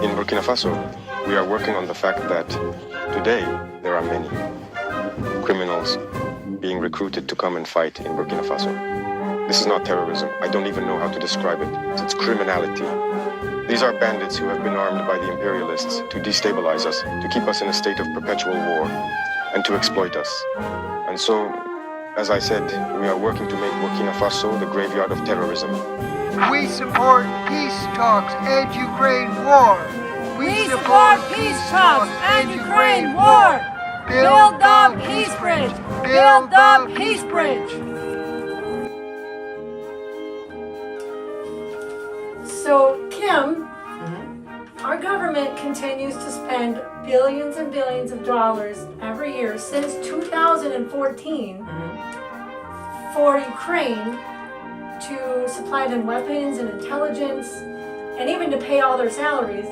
In Burkina Faso, we are working on the fact that today there are many criminals being recruited to come and fight in Burkina Faso. This is not terrorism. I don't even know how to describe it. It's criminality. These are bandits who have been armed by the imperialists to destabilize us, to keep us in a state of perpetual war, and to exploit us. And so, as I said, we are working to make Burkina Faso the graveyard of terrorism. We support peace talks and Ukraine war. We support peace talks and Ukraine war. Build the peace bridge. Build the peace bridge. So, Kim, our government continues to spend billions and billions of dollars every year since 2014 for Ukraine to supply them weapons and intelligence and even to pay all their salaries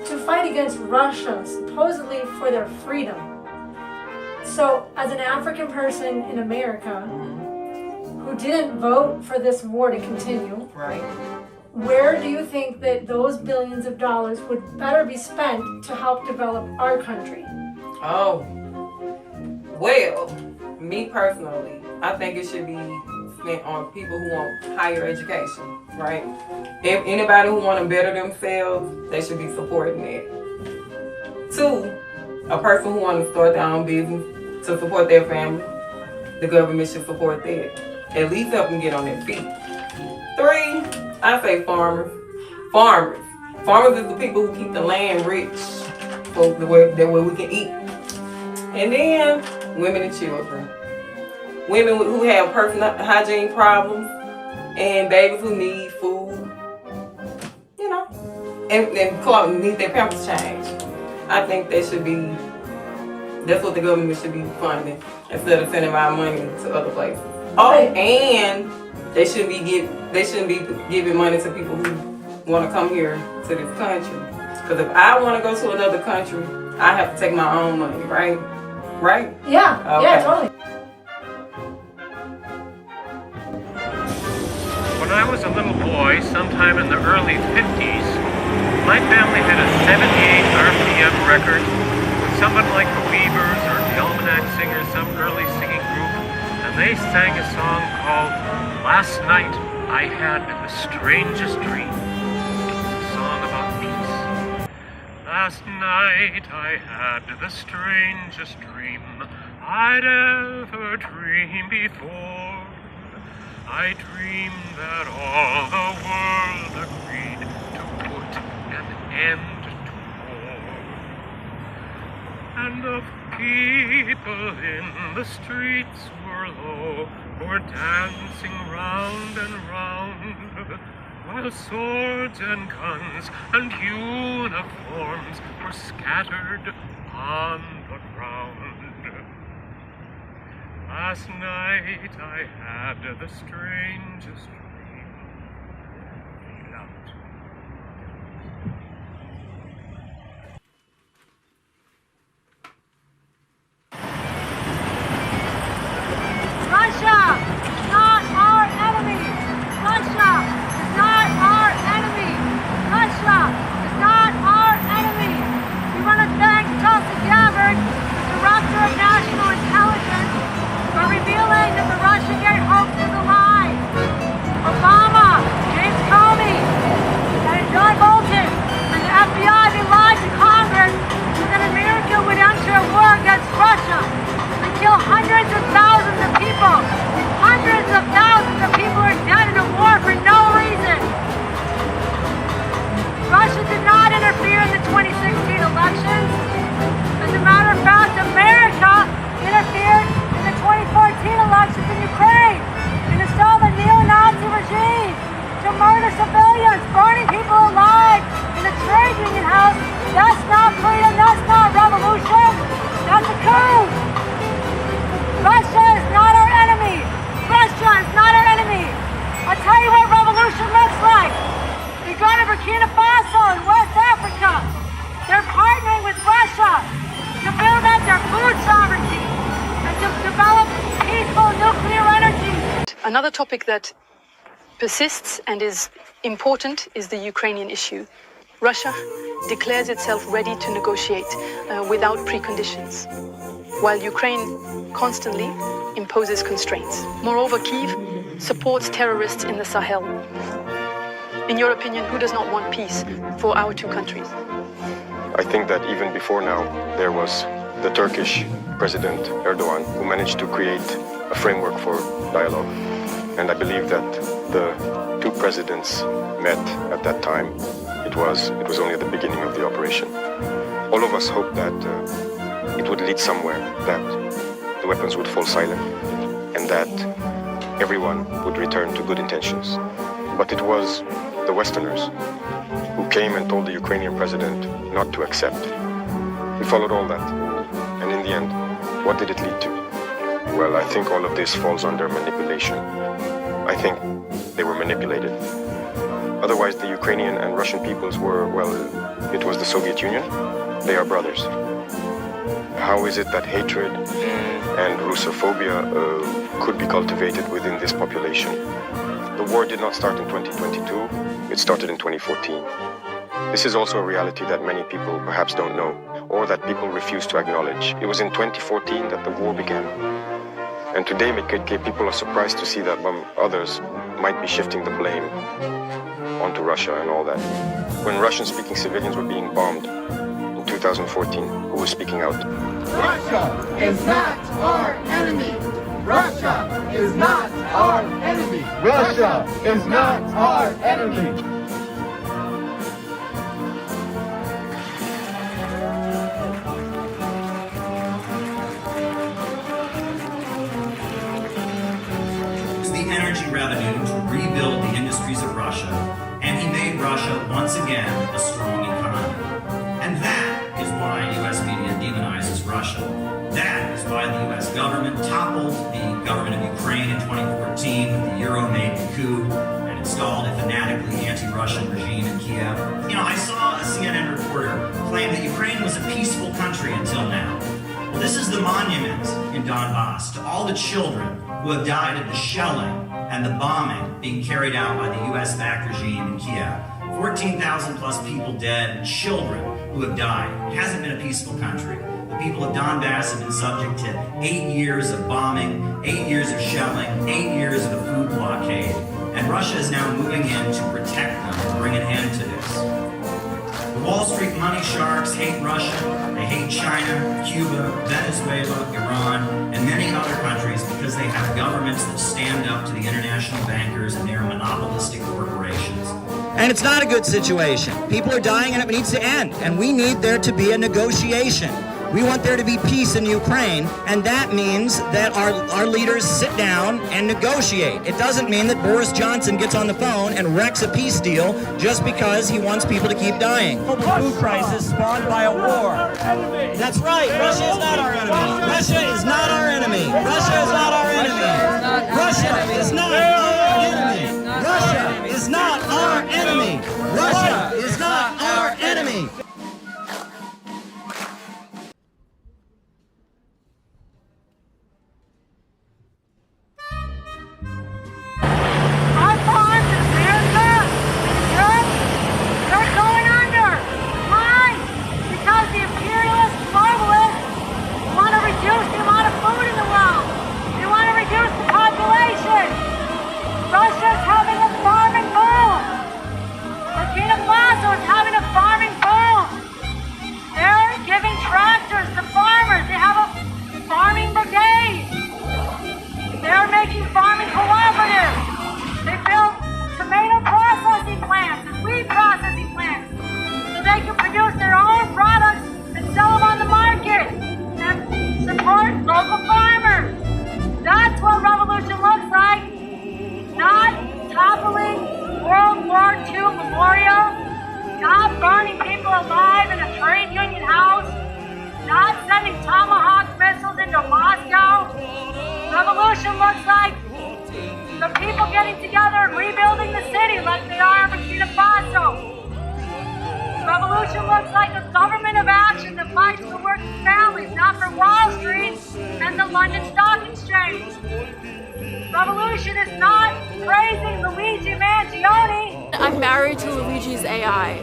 to fight against Russia, supposedly for their freedom. So, as an African person in America who didn't vote for this war to continue, where do you think that those billions of dollars would better be spent to help develop our country? Oh, well, me personally, I think it should be spent on people who want higher education, right? If anybody who want to better themselves, they should be supporting that. 2, a person who want to start their own business to support their family, the government should support that. At least help them get on their feet. 3, I say farmers. Farmers is the people who keep the land rich, so that way we can eat. And then women and children. Women who have personal hygiene problems and babies who need food, you know, and clothes, need their pampers changed. I think that's what the government should be funding instead of sending our money to other places. Oh, and they shouldn't be giving money to people who want to come here to this country. Because if I want to go to another country, I have to take my own money, right? Right? Yeah, okay. Yeah, totally. When I was a little boy, sometime in the early 50s, my family had a 78 RPM record with someone like the Weavers or the Almanac Singers, some early singing group, and they sang a song called Last Night I Had the Strangest Dream. It's a song about peace. Last night I had the strangest dream I'd ever dreamed before. I dreamed that all the world agreed to put an end to war. And the people in the streets were low, were dancing round and round, while swords and guns and uniforms were scattered on the ground. Last night I had the strangest dream. Feel out. Russia is not our enemy. Russia is not our enemy. Russia is not our enemy. We want to thank Tulsi Gabbard, the Director of National Intelligence, for revealing that the Russiagate hoax is a lie. Obama, James Comey, and John Bolton, and the FBI, they lied to Congress so that America would enter a war against Russia and kill hundreds of thousands of people. Hundreds of thousands of people are dead in a war for no reason. Russia did not interfere in the 2016 elections. As a matter of fact, America interfered in the 2014 elections in Ukraine and installed a neo-Nazi regime to murder civilians, burning people alive in a trade union house. That's not freedom, that's not revolution, that's a coup. Russia is not our enemy. Russia is not our enemy. I'll tell you what revolution looks like. We go to Burkina Faso in West Africa. They're partnering with Russia to build up their food sovereignty and to develop peaceful nuclear energy. Another topic that persists and is important is the Ukrainian issue. Russia declares itself ready to negotiate without preconditions, while Ukraine constantly imposes constraints. Moreover, Kyiv supports terrorists in the Sahel. In your opinion, who does not want peace for our two countries? I think that even before now, there was the Turkish President Erdogan who managed to create a framework for dialogue. And I believe that the two presidents met at that time. It was only the beginning of the operation. All of us hoped that it would lead somewhere, that the weapons would fall silent, and that everyone would return to good intentions. But it was the Westerners who came and told the Ukrainian president not to accept. We followed all that. And in the end, what did it lead to? Well, I think all of this falls under manipulation. I think they were manipulated. Otherwise, the Ukrainian and Russian peoples were, well, it was the Soviet Union. They are brothers. How is it that hatred and Russophobia could be cultivated within this population? The war did not start in 2022, it started in 2014. This is also a reality that many people perhaps don't know, or that people refuse to acknowledge. It was in 2014 that the war began. And today, people are surprised to see that others might be shifting the blame onto Russia and all that. When Russian-speaking civilians were being bombed in 2014, who was speaking out? Russia is not our enemy! Russia is not our enemy! Russia is not our enemy! The energy revenue to rebuild the industries of Russia, and he made Russia once again a strong economy. And that is why U.S. media demonizes Russia. That is why the U.S. government toppled the government of Ukraine in 2014 with the Euro made coup and installed a fanatically anti-Russian regime in Kiev. You know, I saw a CNN reporter claim that Ukraine was a peaceful country until now. Well, this is the monument in Donbass to all the children who have died of the shelling and the bombing being carried out by the U.S.-backed regime in Kiev. 14,000 plus people dead, children who have died. It hasn't been a peaceful country. The people of Donbass have been subject to 8 years of bombing, 8 years of shelling, 8 years of a food blockade. And Russia is now moving in to protect them, to bring an end to this. The Wall Street money sharks hate Russia, they hate China, Cuba, Venezuela, Iran, and many other countries because they have governments that stand up to the international bankers and their monopolistic corporations. And it's not a good situation. People are dying and it needs to end. And we need there to be a negotiation. We want there to be peace in Ukraine, and that means that our leaders sit down and negotiate. It doesn't mean that Boris Johnson gets on the phone and wrecks a peace deal just because he wants people to keep dying. Global food crisis spawned by a war. That's right. Russia is not our enemy. Russia is not our enemy. Russia is not our enemy. Russia is not our enemy. Russia is not our enemy. Russia is not our enemy. Our farms in America, Europe, they're going under. Why? Because the imperialist globalists want to reduce the amount of food in the world. They want to reduce the population. Russia's having a farming boom. Burkina Faso is having a farming boom. They're giving tractors to farmers. They have a farming brigade. They're making farming cooperatives. They build tomato processing plants and wheat processing plants so they can produce their own products and sell them on the market and support local farmers. That's what revolution looks like. Not toppling World War II memorials, not burning people alive in a trade union house, not sending Tomahawk missiles into Moscow. Revolution looks like the people getting together and rebuilding the city like they are in Burkina Faso. Revolution looks like a government of action that fights for working families, not for Wall Street and the London Stock Exchange. Revolution is not praising Luigi Mangione. I'm married to Luigi's AI.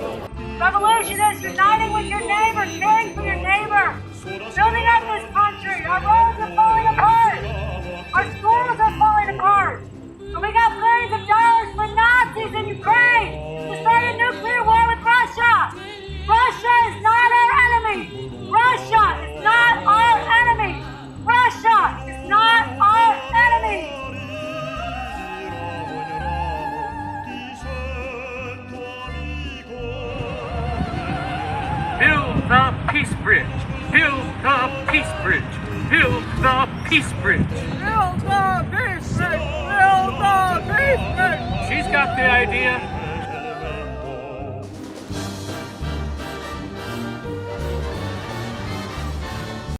Revolution is uniting with your neighbor, caring for your neighbor, building up this country. Our roads are falling apart. Our schools are falling apart. And we got billions of dollars for Nazis in Ukraine to start a nuclear war with Russia. Russia is not our enemy. Russia is not our enemy. Russia is not our enemy. Build the peace bridge. Build the peace bridge. Build the peace bridge. Build the peace bridge. Build the peace bridge. She's got the idea.